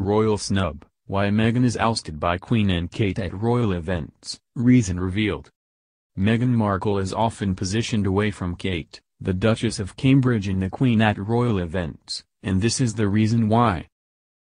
Royal snub, why Meghan is ousted by Queen and Kate at royal events, reason revealed. Meghan Markle is often positioned away from Kate, the Duchess of Cambridge and the Queen at royal events, and this is the reason why.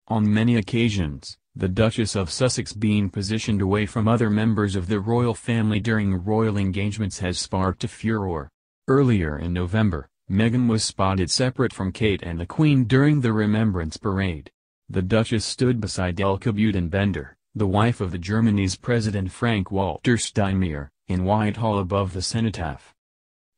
On many occasions, the Duchess of Sussex being positioned away from other members of the royal family during royal engagements has sparked a furor. Earlier in November, Meghan was spotted separate from Kate and the Queen during the Remembrance Parade. The Duchess stood beside Elke Buitenbender, the wife of the Germany's President Frank-Walter Steinmeier, in Whitehall above the cenotaph.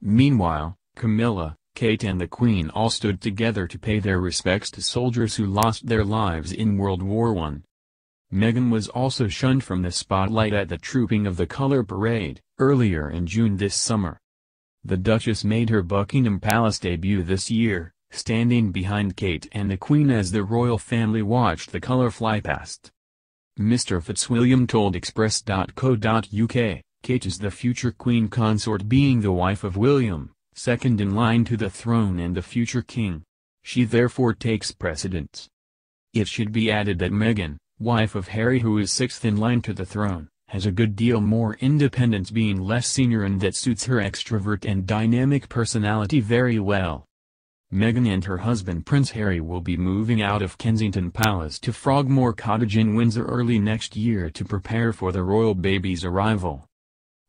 Meanwhile, Camilla, Kate and the Queen all stood together to pay their respects to soldiers who lost their lives in World War I. Meghan was also shunned from the spotlight at the Trooping of the Colour Parade, earlier in June this summer. The Duchess made her Buckingham Palace debut this year, standing behind Kate and the Queen as the royal family watched the colour fly past. Mr. Fitzwilliam told Express.co.uk, Kate is the future Queen consort, being the wife of William, second in line to the throne and the future king. She therefore takes precedence. It should be added that Meghan, wife of Harry who is sixth in line to the throne, has a good deal more independence, being less senior, and that suits her extrovert and dynamic personality very well. Meghan and her husband Prince Harry will be moving out of Kensington Palace to Frogmore Cottage in Windsor early next year to prepare for the royal baby's arrival.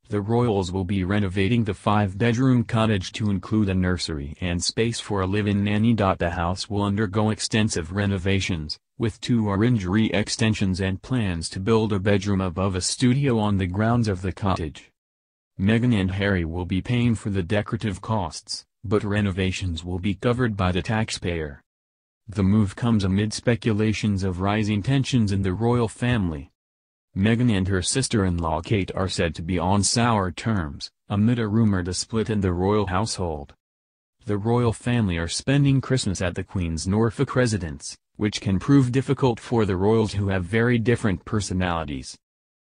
The royals will be renovating the 5-bedroom cottage to include a nursery and space for a live-in nanny. The house will undergo extensive renovations, with 2 orangery extensions and plans to build a bedroom above a studio on the grounds of the cottage. Meghan and Harry will be paying for the decorative costs, but renovations will be covered by the taxpayer. The move comes amid speculations of rising tensions in the royal family. Meghan and her sister-in-law Kate are said to be on sour terms, amid a rumored split in the royal household. The royal family are spending Christmas at the Queen's Norfolk residence, which can prove difficult for the royals who have very different personalities.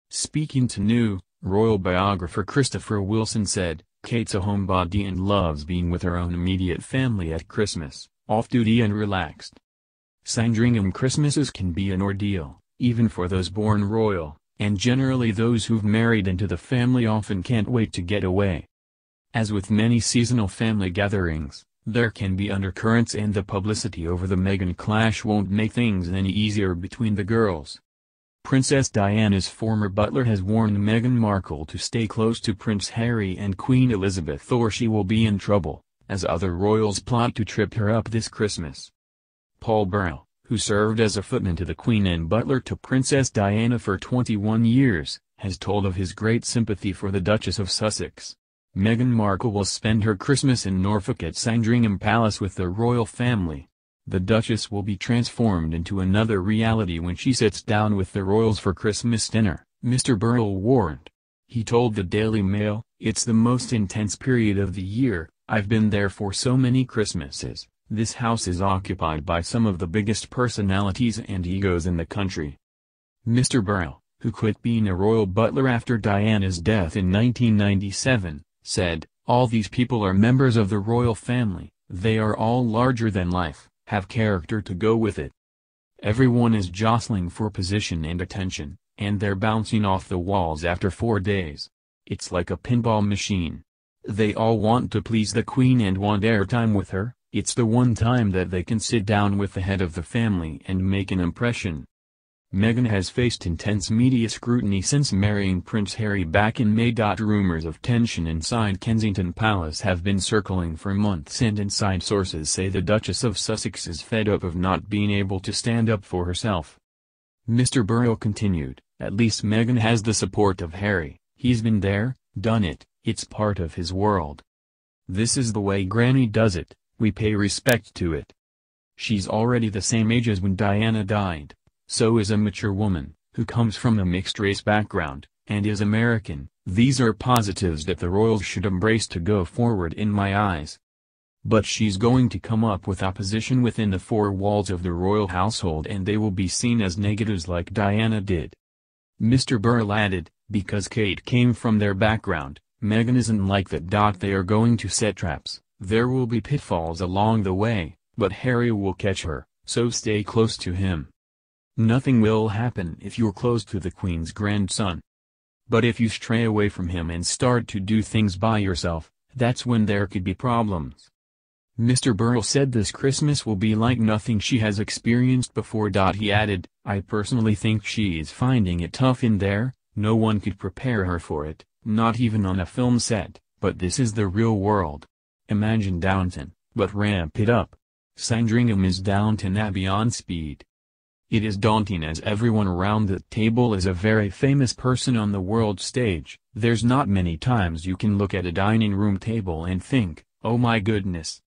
Speaking to New, royal biographer Christopher Wilson said, Kate's a homebody and loves being with her own immediate family at Christmas, off-duty and relaxed. Sandringham Christmases can be an ordeal, even for those born royal, and generally those who've married into the family often can't wait to get away. As with many seasonal family gatherings, there can be undercurrents, and the publicity over the Meghan clash won't make things any easier between the girls. Princess Diana's former butler has warned Meghan Markle to stay close to Prince Harry and Queen Elizabeth or she will be in trouble, as other royals plot to trip her up this Christmas. Paul Burrell, who served as a footman to the Queen and butler to Princess Diana for 21 years, has told of his great sympathy for the Duchess of Sussex. Meghan Markle will spend her Christmas in Norfolk at Sandringham Palace with the royal family. The Duchess will be transformed into another reality when she sits down with the royals for Christmas dinner, Mr. Burrell warned. He told the Daily Mail, "It's the most intense period of the year. I've been there for so many Christmases. This house is occupied by some of the biggest personalities and egos in the country." Mr. Burrell, who quit being a royal butler after Diana's death in 1997, said, "All these people are members of the royal family. They are all larger than life, have character to go with it. Everyone is jostling for position and attention, and they're bouncing off the walls after 4 days. It's like a pinball machine. They all want to please the Queen and want airtime with her. It's the one time that they can sit down with the head of the family and make an impression." Meghan has faced intense media scrutiny since marrying Prince Harry back in May. Rumors of tension inside Kensington Palace have been circling for months, and inside sources say the Duchess of Sussex is fed up of not being able to stand up for herself. Mr. Burrell continued, "At least Meghan has the support of Harry. He's been there, done it, it's part of his world. This is the way Granny does it, we pay respect to it. She's already the same age as when Diana died. So is a mature woman, who comes from a mixed-race background, and is American. These are positives that the royals should embrace to go forward in my eyes. But she's going to come up with opposition within the 4 walls of the royal household, and they will be seen as negatives like Diana did." Mr. Burrell added, "Because Kate came from their background, Meghan isn't like that. They are going to set traps. There will be pitfalls along the way, but Harry will catch her, so stay close to him." Nothing will happen if you're close to the Queen's grandson. But if you stray away from him and start to do things by yourself, that's when there could be problems. Mr. Burrell said this Christmas will be like nothing she has experienced before. He added, "I personally think she is finding it tough in there. No one could prepare her for it, not even on a film set, but this is the real world. Imagine Downton, but ramp it up. Sandringham is Downton Abbey on speed. It is daunting as everyone around the table is a very famous person on the world stage. There's not many times you can look at a dining room table and think, oh my goodness.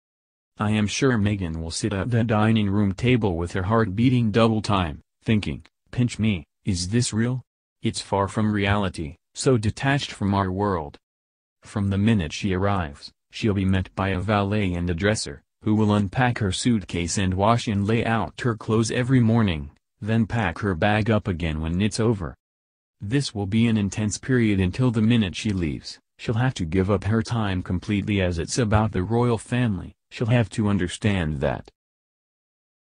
I am sure Meghan will sit at the dining room table with her heart beating double time, thinking, pinch me, is this real? It's far from reality, so detached from our world." From the minute she arrives, she'll be met by a valet and a dresser, who will unpack her suitcase and wash and lay out her clothes every morning, then pack her bag up again when it's over. This will be an intense period until the minute she leaves. She'll have to give up her time completely as it's about the royal family. She'll have to understand that